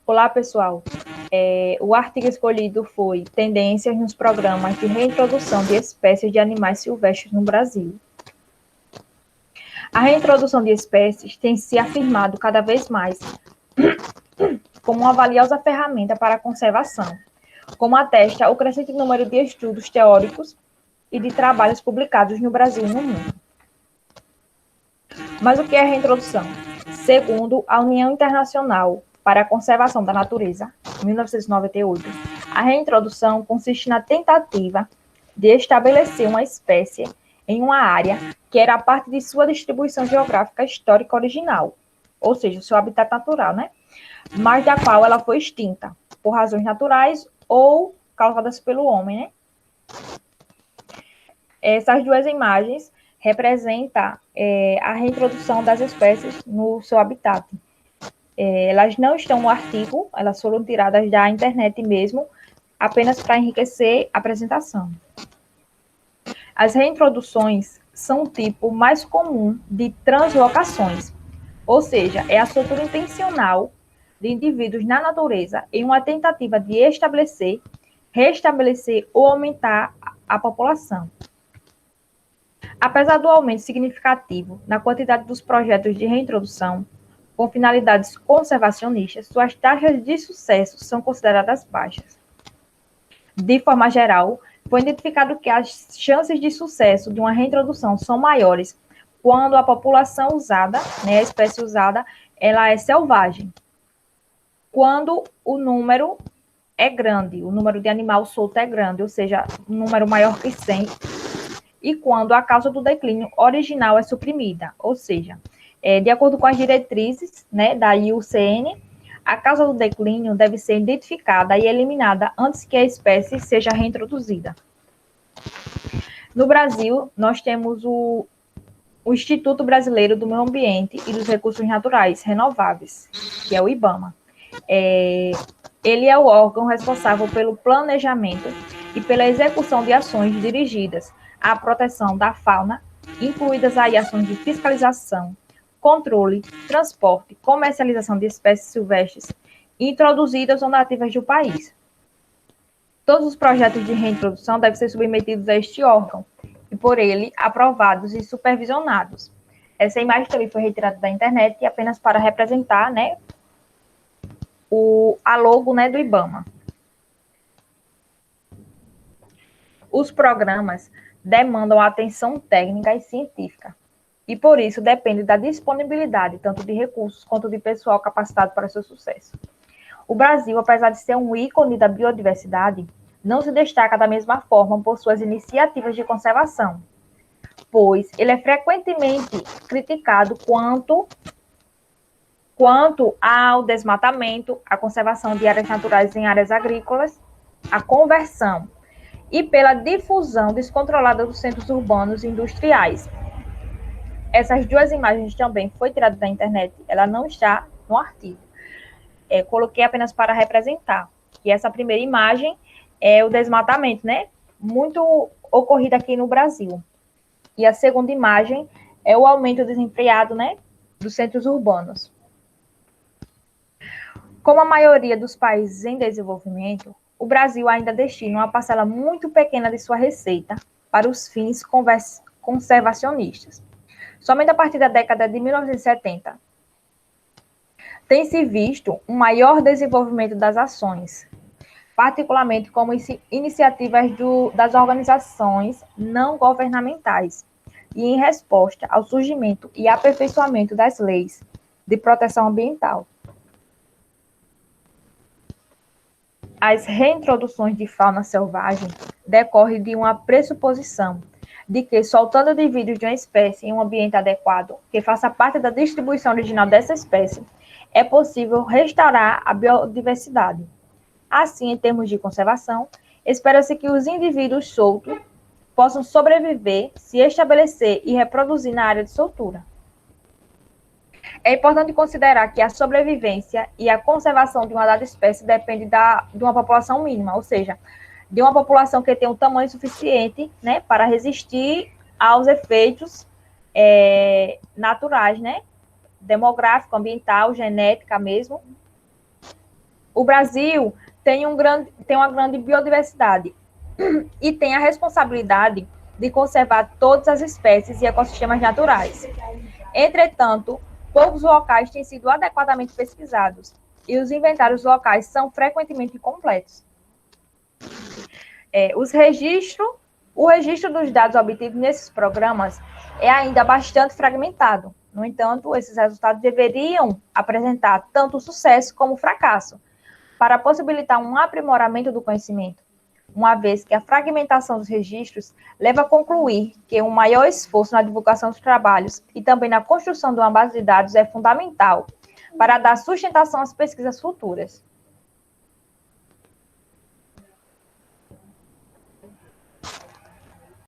Olá, pessoal. O artigo escolhido foi Tendências nos programas de reintrodução de espécies de animais silvestres no Brasil. A reintrodução de espécies tem se afirmado cada vez mais como uma valiosa ferramenta para a conservação, como atesta o crescente número de estudos teóricos e de trabalhos publicados no Brasil e no mundo. Mas o que é reintrodução? Segundo a União Internacional para a Conservação da Natureza, 1998, a reintrodução consiste na tentativa de estabelecer uma espécie em uma área que era parte de sua distribuição geográfica histórica original, ou seja, seu habitat natural, né? Mas da qual ela foi extinta, por razões naturais ou causadas pelo homem, né? Essas duas imagens representam a reintrodução das espécies no seu habitat. Elas não estão no artigo, elas foram tiradas da internet mesmo, apenas para enriquecer a apresentação. As reintroduções são o tipo mais comum de translocações, ou seja, é a soltura intencional de indivíduos na natureza em uma tentativa de estabelecer, restabelecer ou aumentar a população. Apesar do aumento significativo na quantidade dos projetos de reintrodução, com finalidades conservacionistas, suas taxas de sucesso são consideradas baixas. De forma geral, foi identificado que as chances de sucesso de uma reintrodução são maiores quando a população usada, né, a espécie usada, ela é selvagem. Quando o número é grande, o número de animal solto é grande, ou seja, um número maior que 100, e quando a causa do declínio original é suprimida, ou seja, de acordo com as diretrizes, né, da IUCN, a causa do declínio deve ser identificada e eliminada antes que a espécie seja reintroduzida. No Brasil, nós temos o Instituto Brasileiro do Meio Ambiente e dos Recursos Naturais Renováveis, que é o IBAMA. Ele é o órgão responsável pelo planejamento e pela execução de ações dirigidas à proteção da fauna, incluídas aí ações de fiscalização, controle, transporte, comercialização de espécies silvestres introduzidas ou nativas do país. Todos os projetos de reintrodução devem ser submetidos a este órgão e, por ele, aprovados e supervisionados. Essa imagem também foi retirada da internet e apenas para representar, né, a logo, né, do IBAMA. Os programas demandam atenção técnica e científica, e por isso depende da disponibilidade tanto de recursos quanto de pessoal capacitado para seu sucesso. O Brasil, apesar de ser um ícone da biodiversidade, não se destaca da mesma forma por suas iniciativas de conservação, pois ele é frequentemente criticado quanto ao desmatamento, a conservação de áreas naturais em áreas agrícolas, a conversão e pela difusão descontrolada dos centros urbanos e industriais. Essas duas imagens também foi tirada da internet, ela não está no artigo. Coloquei apenas para representar. E essa primeira imagem é o desmatamento, né? Muito ocorrido aqui no Brasil. E a segunda imagem é o aumento desenfreado, né, dos centros urbanos. Como a maioria dos países em desenvolvimento, o Brasil ainda destina uma parcela muito pequena de sua receita para os fins conservacionistas. Somente a partir da década de 1970, tem-se visto um maior desenvolvimento das ações, particularmente como iniciativas das organizações não governamentais, e em resposta ao surgimento e aperfeiçoamento das leis de proteção ambiental. As reintroduções de fauna selvagem decorrem de uma pressuposição de que, soltando indivíduos de uma espécie em um ambiente adequado, que faça parte da distribuição original dessa espécie, é possível restaurar a biodiversidade. Assim, em termos de conservação, espera-se que os indivíduos soltos possam sobreviver, se estabelecer e reproduzir na área de soltura. É importante considerar que a sobrevivência e a conservação de uma dada espécie depende de uma população mínima, ou seja, de uma população que tem um tamanho suficiente, né, para resistir aos efeitos naturais, né, demográfico, ambiental, genética mesmo, O Brasil tem uma grande biodiversidade e tem a responsabilidade de conservar todas as espécies e ecossistemas naturais. Entretanto, poucos locais têm sido adequadamente pesquisados e os inventários locais são frequentemente incompletos. O registro dos dados obtidos nesses programas é ainda bastante fragmentado. No entanto, esses resultados deveriam apresentar tanto sucesso como fracasso, para possibilitar um aprimoramento do conhecimento, uma vez que a fragmentação dos registros leva a concluir que um maior esforço na divulgação dos trabalhos e também na construção de uma base de dados é fundamental para dar sustentação às pesquisas futuras.